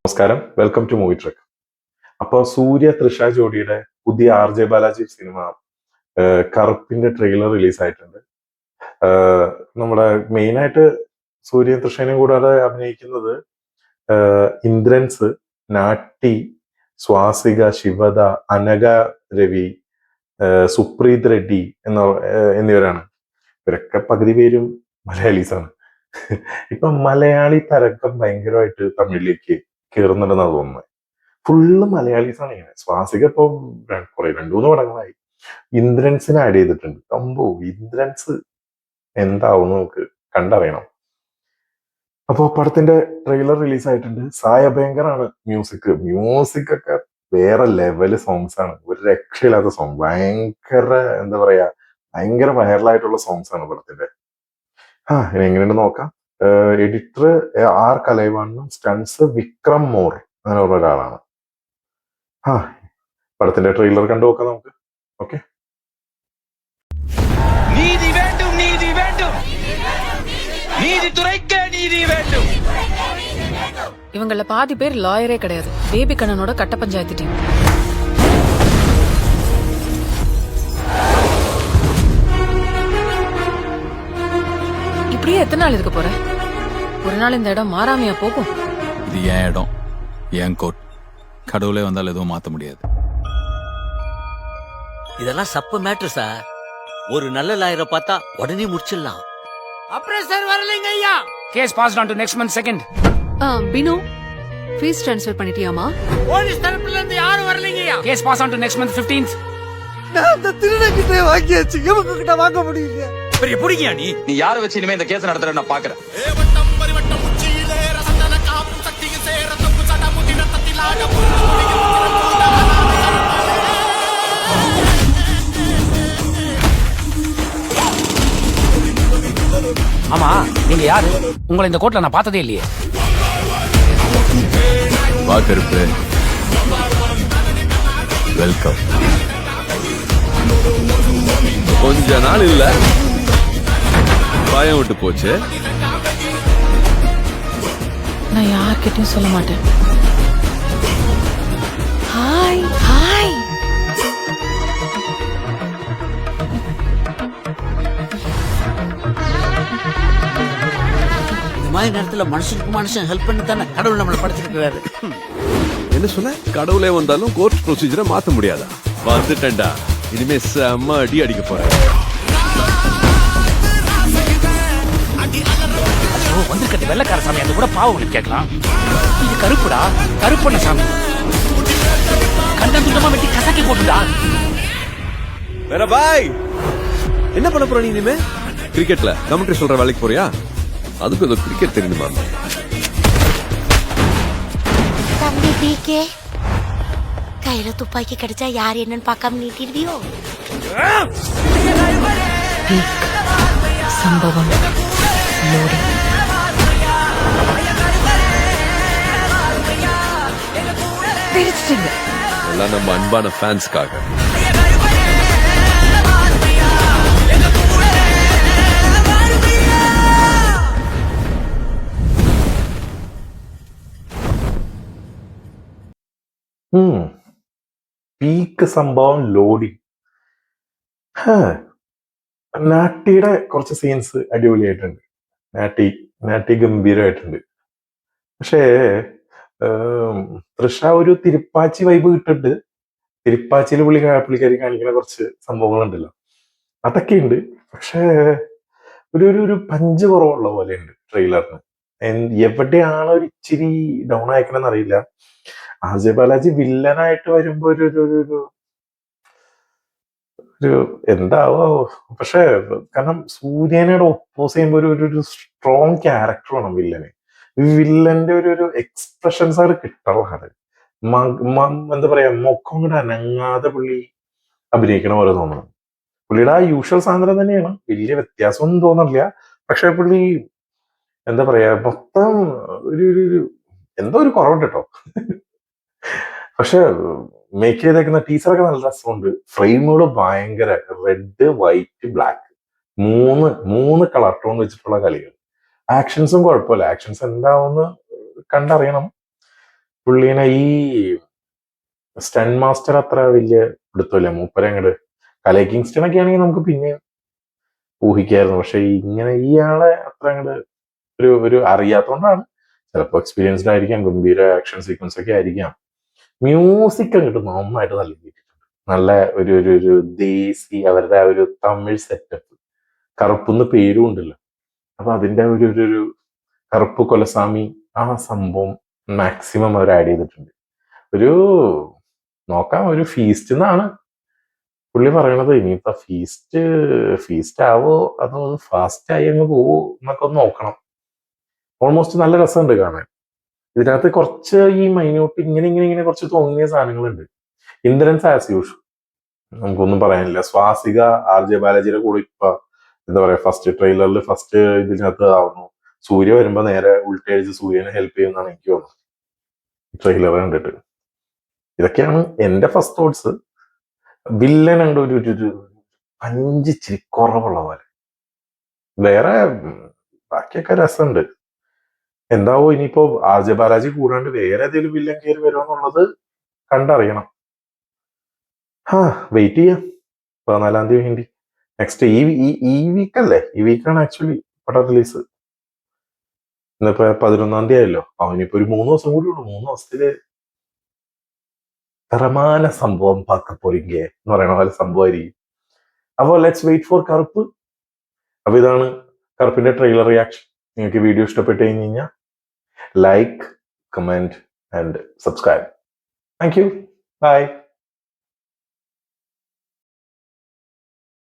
നമസ്കാരം, welcome to movie truck. അപ്പോൾ സൂര്യ തൃഷ ജോഡിയുടെ പുതിയ RJ ബാലാജി സിനിമ കറുപ്പിന്റെ ട്രെയിലർ റിലീസായിട്ടുണ്ട്. നമ്മുടെ മെയിനായിട്ട് സൂര്യ തൃഷേനെയും കൂടാതെ അഭിനയിക്കുന്നത് ഇന്ദ്രൻസ്, നാട്ടി, സ്വാസിക, ശിവദ, അനഘ രവി, സുപ്രീത് റെഡ്ഡി എന്നിവരാണ്. ഇവരൊക്കെ പകുതി പേരും മലയാളീസാണ്. ഇപ്പൊ മലയാളി തരംഗം ഭയങ്കരമായിട്ട് തമിഴിലേക്ക് കയറുന്നുണ്ടെന്നാണ് തോന്നുന്നത്. ഫുള്ള് മലയാളീസാണ് ഇങ്ങനെ. സ്വാസിക ഇപ്പൊ കുറെ 2-3 പടങ്ങളായി. ഇന്ദ്രൻസിനെ ആഡ് ചെയ്തിട്ടുണ്ട്. ഇന്ദ്രൻസ് എന്താവും നമുക്ക് കണ്ടറിയണം. അപ്പോ പടത്തിന്റെ ട്രെയിലർ റിലീസ് ആയിട്ടുണ്ട്. സായ ഭയങ്കറാണ് മ്യൂസിക് ഒക്കെ വേറെ ലെവല് സോങ്സ് ആണ്. ഒരു രക്ഷയില്ലാത്ത സോങ്. ഭയങ്കര വൈറലായിട്ടുള്ള സോങ്സ് ആണ് പടത്തിന്റെ. ഇനി എങ്ങനെയുണ്ട് നോക്കാം. എഡിറ്റർ ആർ കലൈവാണും സ്റ്റൺസ് വിക്രം മോർ അങ്ങനെയുള്ള ഒരാളാണ്. പടത്തിന്റെ ട്രെയിലർ കണ്ടു നോക്കാം നമുക്ക്. ഓക്കെ. நீதி வேண்டும் நீதி வேண்டும் நீதித்துறைக்கு நீதி வேண்டும். இவங்கள பாதி பேர் லாயரே கிடையாது. பேபி கண்ணனோட கட்ட பஞ்சாயத்து டீம். இப்படியே எத்தனை நாள் இருக்க போற? ஒரு நாள் இந்த இடம் மாறாமையா போகும்? இது என் இடம், என் கோட். கடவுளே வந்தால் எதுவும் மாத்த முடியாது. இதெல்லாம் சப்ப மேட்ரு சார். ஒரு நல்ல லாயரை பார்த்தா உடனே முடிச்சிடலாம். அப்புறம் சார் வரலைங்க ஐயா. Case passed on to next month second. Binu fees transfer பண்ணிட்டியாமா? போலீஸ் தரப்புல இருந்து யாரும் வரலைங்க ஐயா. Case pass on to next month 15th. நான் அந்த திருடங்கிட்ட வாங்கியாச்சு. இவங்க கிட்ட வாங்க முடியல. பெரிய புடிங்கியா நீ? நீ யாரை வச்சு இனிமே இந்த கேஸ் நடத்துற நான் பாக்குறேன். ஆமா, நீங்க யாரு? உங்களை இந்த கோர்ட்ல நான் பார்த்ததே இல்லையே. வா கருப்பு, வெல்கம். கொஞ்ச நாள் இல்ல, பயம் விட்டு போச்சு. நான் யார்கிட்டயும் சொல்ல மாட்டேன். Hi hi. இந்த மாதிரி நேரத்துல மனுஷனுக்கு மனுஷன் ஹெல்ப் பண்ணி தானே கடவுள் நம்மளை படைச்சிருக்கிறாரு. என்ன சொன்ன? கடவுளே வந்தாலும் கோர்ட் ப்ரொசீஜரை மாத்த முடியாதா? வந்துட்டேன்டா, இனிமே செம்ம அடி அடிக்க போறேன். வந்துருக்கட்டு வெள்ளக்கார சாமி, அது கூட பாவம் கேட்கலாம். இது கருப்புடா, கருப்பண்ண சாமி. கண்டம் துண்டமா வெட்டி கசக்கி போட்டுடா. வேற பாய், என்ன பண்ண போற நீ இனிமே? கிரிக்கெட்ல கமெண்ட்ரி சொல்ற வேலைக்கு போறியா? அதுக்கு ஏதோ கிரிக்கெட் தெரியுமா? தம்பி பிகே, கையில துப்பாக்கி கிடைச்சா யார் என்னன்னு பார்க்காம நீட்டிடுவியோ? சம்பவம் லோடி. பிரிச்சிட்டீங்க. எல்லாம் நம்ம அன்பான ஃபேன்ஸ்க்காக. പീക്ക് സംഭവം ലോഡിങ്. നാട്ടിയുടെ കുറച്ച് സീൻസ് അടിപൊളിയായിട്ടുണ്ട്. നാട്ടി ഗംഭീരമായിട്ടുണ്ട്. പക്ഷേ തൃഷ ഒരു തിരുപ്പാച്ചി വൈബ് കിട്ടുന്നുണ്ട്. തിരുപ്പാച്ചിയിൽ പുള്ളിക്കാരി കാണിക്കുന്ന കുറച്ച് സംഭവങ്ങളുണ്ടല്ലോ, അതൊക്കെ ഉണ്ട്. പക്ഷേ ഒരു പഞ്ച് കുറവുള്ള പോലെയുണ്ട് ട്രെയിലറിന്. എവിടെയാണ് ഒരു ഇച്ചിരി ഡൗൺ ആയിക്കണമെന്ന് അറിയില്ല. RJ ബാലാജി വില്ലനായിട്ട് വരുമ്പോ ഒരു എന്താവോ. പക്ഷെ കാരണം സൂര്യനോട് ഒപ്പോസ് ചെയ്യുമ്പോ ഒരു സ്ട്രോങ് ക്യാരക്ടർ വേണം വില്ലന്. വില്ലന്റെ ഒരു എക്സ്പ്രഷൻസ് ആണ് കിട്ടാറുള്ളത്. എന്താ പറയാ, മുഖം കൂടെ അനങ്ങാതെ പുള്ളി അഭിനയിക്കണ പോലെ തോന്നണം. പുള്ളിയുടെ ആ യൂഷ്വൽ സാധനം തന്നെയാണ്, വലിയ വ്യത്യാസമൊന്നും തോന്നില്ല. പക്ഷെ പുള്ളി എന്താ പറയാ, മൊത്തം ഒരു എന്തോ ഒരു കുറവുണ്ട് കേട്ടോ. പക്ഷെ മേക്ക് ചെയ്തേക്കുന്ന ടീച്ചറൊക്കെ നല്ല രസമുണ്ട്. ഫ്രെയിമുകൾ ഭയങ്കര റെഡ്, വൈറ്റ്, ബ്ലാക്ക്, മൂന്ന് കളർ ടോൺ വെച്ചിട്ടുള്ള കളികൾ. ആക്ഷൻസും കുഴപ്പമില്ല. ആക്ഷൻസ് എന്താവുമെന്ന് കണ്ടറിയണം. പുള്ളീനെ ഈ സ്റ്റൺ മാസ്റ്റർ അത്ര വലിയ എടുത്തല്ലേ മൂപ്പരെ അങ്ങോട്ട്. കലൈ കിങ്സ്റ്റൺ ഒക്കെ ആണെങ്കിൽ നമുക്ക് പിന്നെ ഊഹിക്കായിരുന്നു. പക്ഷെ ഇങ്ങനെ ഈ ആളെ അത്ര അങ്ങോട്ട് ഒരു അറിയാത്തോണ്ടാണ്. ചിലപ്പോൾ എക്സ്പീരിയൻസ്ഡ് ആയിരിക്കാം, ഗംഭീര ആക്ഷൻ സീക്വൻസ് ഒക്കെ ആയിരിക്കാം. മ്യൂസിക് അങ്ങോട്ട് നന്നായിട്ട് നൽകിയിട്ടുണ്ട്. നല്ല ഒരു ദേശി, അവരുടെ ആ ഒരു തമിഴ് സെറ്റപ്പ്. കറുപ്പെന്ന് പേരും ഉണ്ടല്ലോ. അപ്പൊ അതിന്റെ ഒരു കറുപ്പ് കൊലസ്വാമി ആ സംഭവം മാക്സിമം അവർ ആഡ് ചെയ്തിട്ടുണ്ട്. ഒരു നോക്കാം, ഒരു ഫീസ്റ്റ് എന്നാണ് പുള്ളി പറയണത്. ഇനിയിപ്പോ ഫീസ്റ്റ് ആവോ അതോ ഫാസ്റ്റ് ആയി അങ്ങ് പോവോ എന്നൊക്കെ ഒന്ന് നോക്കണം. ഓൾമോസ്റ്റ് നല്ല രസമുണ്ട് കാണാൻ. ഇതിനകത്ത് കുറച്ച് ഈ മൈന്യൂട്ട് ഇങ്ങനെ കുറച്ച് തോന്നിയ സാധനങ്ങളുണ്ട്. ഇന്ദ്രൻസ് ആസ് യൂഷ്വൽ, നമുക്കൊന്നും പറയാനില്ല. സ്വാസിക RJ ബാലാജിയുടെ കൂടെ ഇപ്പൊ എന്താ പറയാ, ഫസ്റ്റ് ട്രെയിലറിൽ ഫസ്റ്റ് ഇതിനകത്ത് ആവുന്നു. സൂര്യ വരുമ്പോ നേരെ ഉൾട്ടടിച്ച് സൂര്യനെ ഹെൽപ്പ് ചെയ്യുമെന്നാണ് എനിക്ക് തോന്നുന്നത് ട്രെയിലർ കണ്ടിട്ട്. ഇതൊക്കെയാണ് എന്റെ ഫസ്റ്റ് തോട്ട്സ്. വില്ലൻ അങ്ങോട്ട് ഒരു അഞ്ചിച്ചിരി കുറവുള്ള പോലെ. വേറെ ബാക്കിയൊക്കെ രസമുണ്ട്. എന്താവോ ഇനിയിപ്പോ RJ ബാലാജി കൂടാണ്ട് വേറെ ഏതെങ്കിലും വില്ലൻ കയറി വരുമോ എന്നുള്ളത് കണ്ടറിയണം. വെയിറ്റ് ചെയ്യാം 14-ാം തീയതി വേണ്ടി. നെക്സ്റ്റ് ഈ വീക്കല്ലേ, ഈ വീക്കാണ് ആക്ച്വലി പടം റിലീസ്. ഇന്നിപ്പോ 11-ാം തീയതി ആയല്ലോ. അവനിപ്പോ ഒരു 3 ദിവസം കൂടി ഉള്ളൂ. 3 ദിവസത്തില് തരമാന സംഭവം പാക്കപ്പോരിങ്കെ എന്ന് പറയണ പോലെ സംഭവമായിരിക്കും. അപ്പൊ ലെറ്റ്സ് വെയിറ്റ് ഫോർ കറുപ്പ്. അപ്പൊ ഇതാണ് കറുപ്പിന്റെ ട്രെയിലർ റിയാക്ഷൻ. നിങ്ങൾക്ക് വീഡിയോ ഇഷ്ടപ്പെട്ട് കഴിഞ്ഞാൽ like, comment and subscribe. Thank you. By.